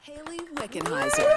Hayley Wickenheiser.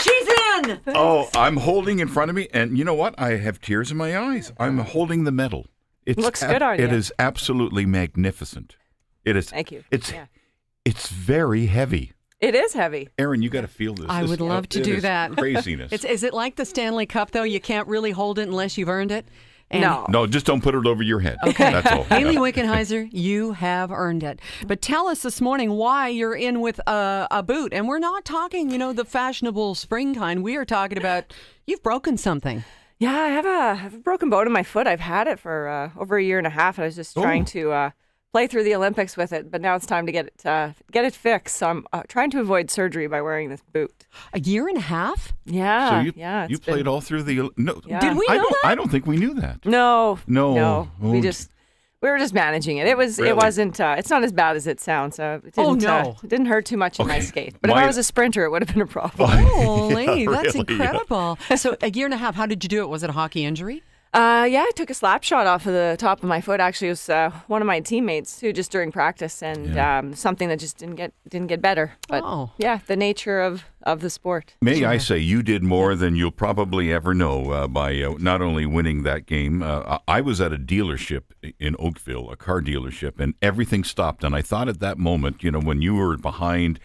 She's in! Oh, I'm holding in front of me, and you know what? I have tears in my eyes. I'm holding the medal. It looks good on you. It is absolutely magnificent. It is. Thank you. It's very heavy. It is heavy. Erin, you got to feel this. I would love to do that. Craziness. Is it like the Stanley Cup, though? You can't really hold it unless you've earned it? And No, just don't put it over your head. Okay. That's all. Hayley Wickenheiser, you have earned it. But tell us this morning why you're in with a boot. And we're not talking, the fashionable spring kind. We are talking about you've broken something. Yeah, I have a broken bone in my foot. I've had it for over a year and a half. I was just trying to play through the Olympics with it, but now it's time to get it fixed. So I'm trying to avoid surgery by wearing this boot. A year and a half? Yeah. So you played all through the no. Yeah. Did we know that? I don't think we knew that. No. Oh. We were just managing it. It wasn't. It's not as bad as it sounds. It didn't, it didn't hurt too much in my skate. But if I was a sprinter, it would have been a problem. Holy, that's really, incredible. So a year and a half. How did you do it? Was it a hockey injury? I took a slap shot off of the top of my foot. Actually, it was one of my teammates who just during practice, and something that just didn't get better. But the nature of the sport. May I say, you did more than you'll probably ever know by not only winning that game. I was at a dealership in Oakville, a car dealership, and everything stopped. And I thought at that moment, when you were behind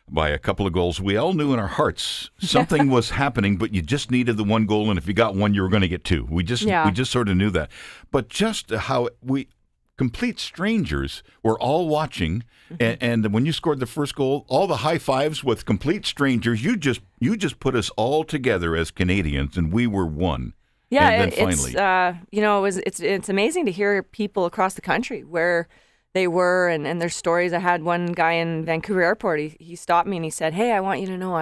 by a couple of goals, we all knew in our hearts something was happening, but you just needed the one goal, and if you got one, you were going to get two. We just sort of knew that. But just how complete strangers were all watching, and when you scored the first goal, all the high fives with complete strangers, you just put us all together as Canadians, and we were one. Yeah, and then finally, it's amazing to hear people across the country where they were and their stories. I had one guy in Vancouver Airport. He stopped me and he said, "Hey, I want you to know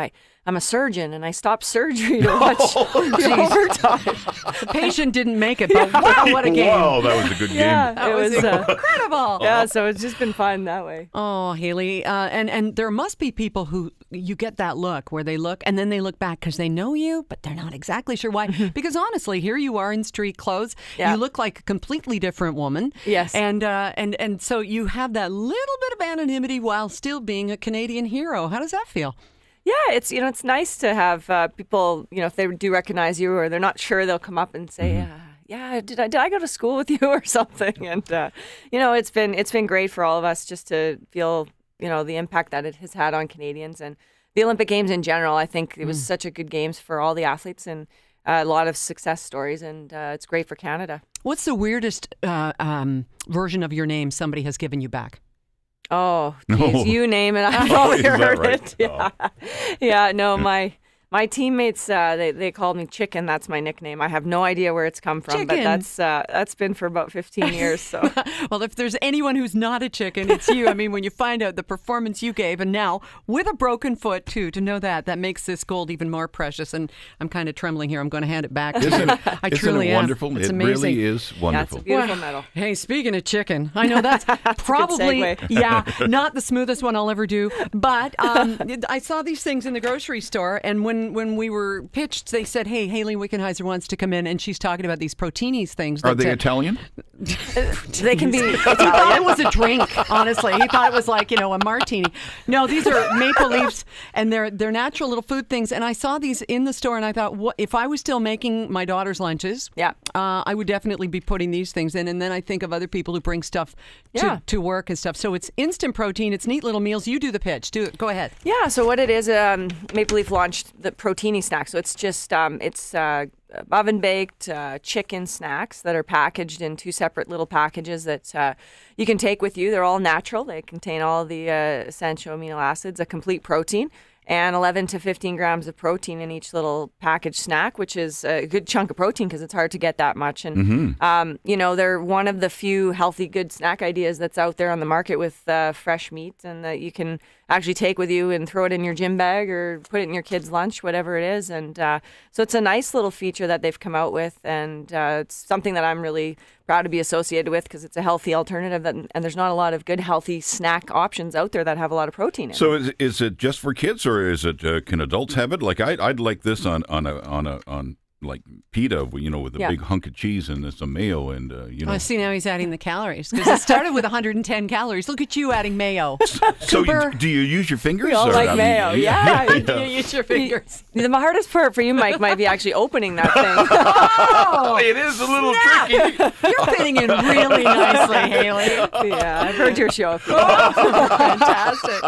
I'm a surgeon and I stopped surgery to watch overtime." The patient didn't make it, but wow, what a game. Wow, that was a good game. That was incredible. Yeah, so it's just been fun that way. Oh, Hayley. And there must be people who you get that look where they look and then they look back because they know you, but they're not exactly sure why. Because honestly, here you are in street clothes. Yeah. You look like a completely different woman. Yes. And so you have that little bit of anonymity while still being a Canadian hero. How does that feel? Yeah, it's nice to have people, if they do recognize you or they're not sure, they'll come up and say, did I go to school with you or something? And it's been great for all of us just to feel the impact that it has had on Canadians and the Olympic Games in general. I think it was such a good games for all the athletes and a lot of success stories, and it's great for Canada. What's the weirdest version of your name somebody has given you back? Oh, geez, you name it. I've probably heard right? it. Yeah, no, my teammates, they called me Chicken. That's my nickname. I have no idea where it's come from, Chicken. But that's been for about 15 years. So, well, if there's anyone who's not a chicken, it's you. I mean, when you find out the performance you gave, and now with a broken foot too, to know that makes this gold even more precious. And I'm kind of trembling here. I'm going to hand it back to you. I truly it wonderful? am. It's it amazing. Really is wonderful. Yeah, it's a beautiful medal. Hey, speaking of chicken, I know that's probably not the smoothest one I'll ever do. But I saw these things in the grocery store, and when we were pitched, they said, "Hey, Hayley Wickenheiser wants to come in," and she's talking about these proteinies things. Are they Italian? They can be Italian. He thought it was a drink, honestly. He thought it was like, a martini. No, these are maple leaves, and they're natural little food things. And I saw these in the store, and I thought, what if I was still making my daughter's lunches? Yeah, I would definitely be putting these things in. And then I think of other people who bring stuff to work and stuff. So it's instant protein. It's neat little meals. You do the pitch. Do it. Go ahead. Yeah. So what it is, Maple Leaf launched the Proteini snack. So it's just oven baked chicken snacks that are packaged in two separate little packages that you can take with you. They're all natural. They contain all the essential amino acids, a complete protein, and 11 to 15 grams of protein in each little packaged snack, which is a good chunk of protein because it's hard to get that much. And, they're one of the few healthy, good snack ideas that's out there on the market with fresh meat and that you can actually take with you and throw it in your gym bag or put it in your kid's lunch, whatever it is. And so it's a nice little feature that they've come out with. And it's something that I'm really proud to be associated with because it's a healthy alternative and there's not a lot of good healthy snack options out there that have a lot of protein in. So is it just for kids or is it can adults have it? Like I'd like this on like pita, with a big hunk of cheese and some mayo and Oh, see, now he's adding the calories because it started with 110 calories. Look at you adding mayo. So do you use your fingers? We all like mayo. Yeah. You use your fingers. The hardest part for you, Mike, might be actually opening that thing. Oh, it is a little tricky. You're fitting in really nicely, Hayley. Yeah, I've heard your show. Fantastic.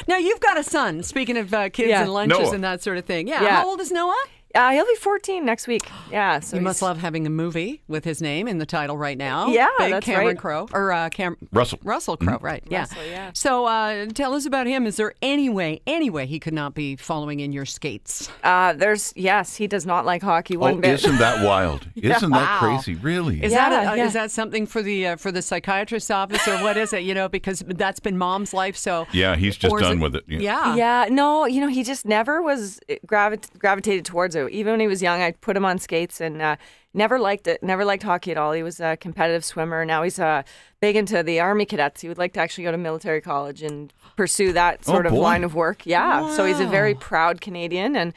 Now, you've got a son, speaking of kids and lunches Noah. and that sort of thing. Yeah. Yeah. How old is Noah? He'll be 14 next week. Yeah, so You must love having a movie with his name in the title right now. Yeah, Big that's Cameron right. Crowe. Or Russell Crowe, right. Yeah. Russell, yeah. So tell us about him. Is there any way he could not be following in your skates? Yes, he does not like hockey one bit. Isn't that wild? Isn't that Wow. crazy? Really? Is that something for the psychiatrist's office, or what is it? Because that's been Mom's life. So Yeah, he's just done with it. Yeah. Yeah, no, he just never was gravitated towards it. Even when he was young, I put him on skates and never liked it. Never liked hockey at all. He was a competitive swimmer. Now he's big into the Army cadets. He would like to actually go to military college and pursue that sort of line of work. Yeah, so he's a very proud Canadian, and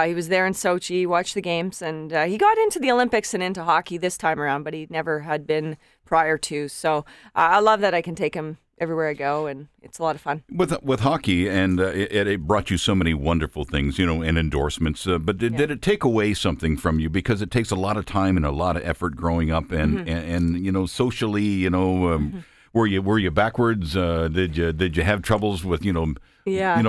he was there in Sochi, watched the games, and he got into the Olympics and into hockey this time around, but he never had been prior to. So I love that I can take him everywhere I go, and it's a lot of fun. With hockey, and it brought you so many wonderful things, and endorsements. But did it take away something from you? Because it takes a lot of time and a lot of effort growing up, and socially, were you backwards? Did you have troubles with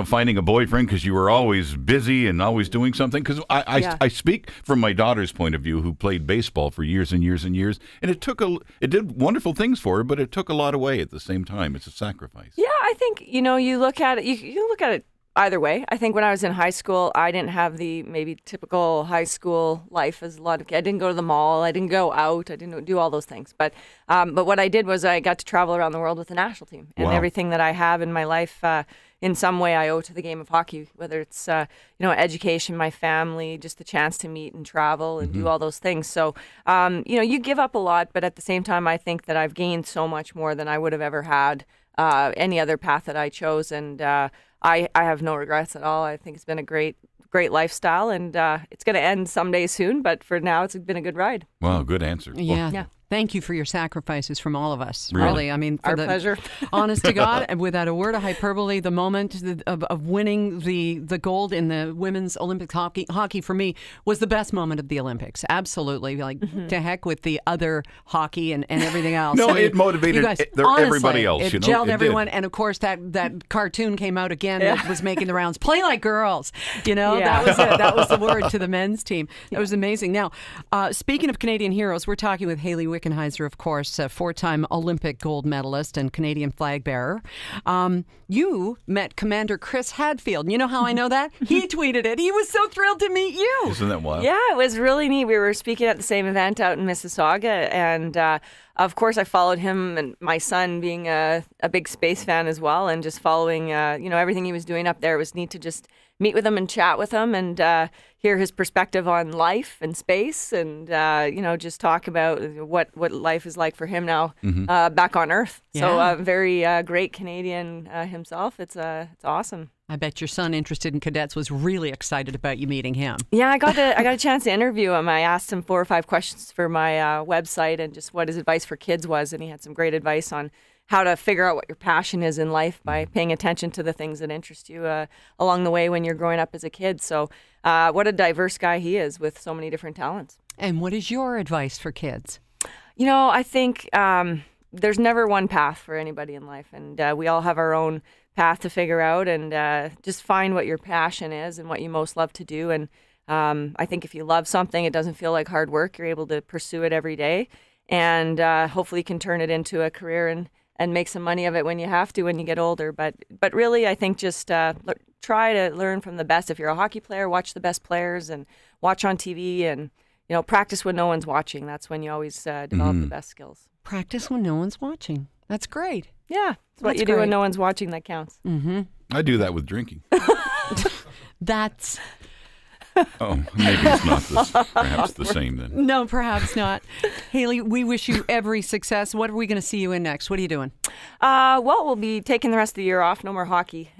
finding a boyfriend because you were always busy and always doing something? Because I speak from my daughter's point of view, who played baseball for years and years and years, and it did wonderful things for her, but it took a lot away at the same time. It's a sacrifice. Yeah, I think you look at it. You look at it either way. I think when I was in high school, I didn't have the maybe typical high school life as a lot of kids. I didn't go to the mall. I didn't go out. I didn't do all those things. But what I did was I got to travel around the world with the national team, and everything that I have in my life. In some way, I owe to the game of hockey, whether it's education, my family, just the chance to meet and travel and do all those things. So, you give up a lot, but at the same time, I think that I've gained so much more than I would have ever had any other path that I chose, and I have no regrets at all. I think it's been a great lifestyle, and it's going to end someday soon. But for now, it's been a good ride. Wow, good answer. Yeah. Thank you for your sacrifices from all of us. Really, I mean, Our pleasure. Honest to God, and without a word of hyperbole, the moment of winning the gold in the women's Olympic hockey for me was the best moment of the Olympics. Absolutely, to heck with the other hockey and everything else. No, it motivated everybody else. It gelled everyone, and of course that cartoon came out again that was making the rounds. Play like girls. That was it. That was the word to the men's team. That was amazing. Now, speaking of Canadian heroes, we're talking with Hayley Wickenheiser, of course, a four-time Olympic gold medalist and Canadian flag bearer. You met Commander Chris Hadfield. You know how I know that? He tweeted it. He was so thrilled to meet you. Isn't that wild? Yeah, it was really neat. We were speaking at the same event out in Mississauga, and of course I followed him, and my son being a big space fan as well, and just following everything he was doing up there. It was neat to just meet with him and chat with him and hear his perspective on life and space, and just talk about what life is like for him now back on Earth. Yeah. So very great Canadian himself. It's awesome. I bet your son, interested in cadets, was really excited about you meeting him. Yeah, I got a chance to interview him. I asked him 4 or 5 questions for my website and just what his advice for kids was, and he had some great advice on how to figure out what your passion is in life by paying attention to the things that interest you along the way when you're growing up as a kid. So what a diverse guy he is with so many different talents. And what is your advice for kids? I think there's never one path for anybody in life, and we all have our own path to figure out, and just find what your passion is and what you most love to do. And I think if you love something, it doesn't feel like hard work. You're able to pursue it every day, and hopefully you can turn it into a career and make some money of it when you have to when you get older. But really, I think just try to learn from the best. If you're a hockey player, watch the best players and watch on TV, and practice when no one's watching. That's when you always develop the best skills. Practice when no one's watching. That's great. Yeah, it's what you do when no one's watching that counts. Mm-hmm. I do that with drinking. That's... Oh, maybe it's not perhaps the same then. No, perhaps not. Hayley, we wish you every success. What are we going to see you in next? What are you doing? Well, we'll be taking the rest of the year off. No more hockey.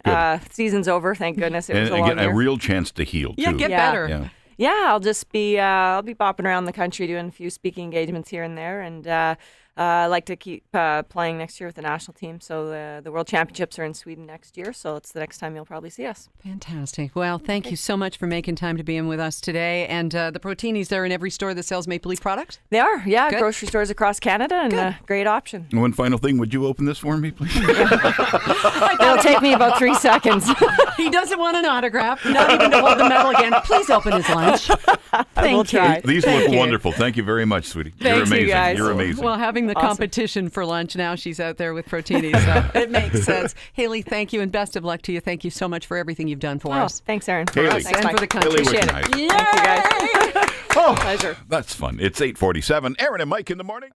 Season's over, thank goodness. It was a long year. A real chance to heal, too. Yeah, get better. Yeah. Yeah, I'll just be I'll be bopping around the country doing a few speaking engagements here and there, and I like to keep playing next year with the national team. So the World Championships are in Sweden next year, so it's the next time you'll probably see us. Fantastic. Well, thank you so much for making time to be in with us today. And the Protinis, they're in every store that sells Maple Leaf products? They are, yeah. Good. Grocery stores across Canada, and a great option. One final thing. Would you open this for me, please? It'll take me about 3 seconds. He doesn't want an autograph, not even to hold the medal again. Please open his lunch. Thank you. These look wonderful. Thank you very much, sweetie. You're Thanks, amazing. you guys. You're amazing. Well, having the competition for lunch now, she's out there with Protini, so it makes sense. Hayley, thank you, and best of luck to you. Thank you so much for everything you've done for us. Thanks, Erin. Hayley. Thanks, And for the country. Hayley Appreciate Wickenheiser. it. Thank you, guys. Oh, Pleasure. that's fun. It's 8:47. Erin and Mike in the morning.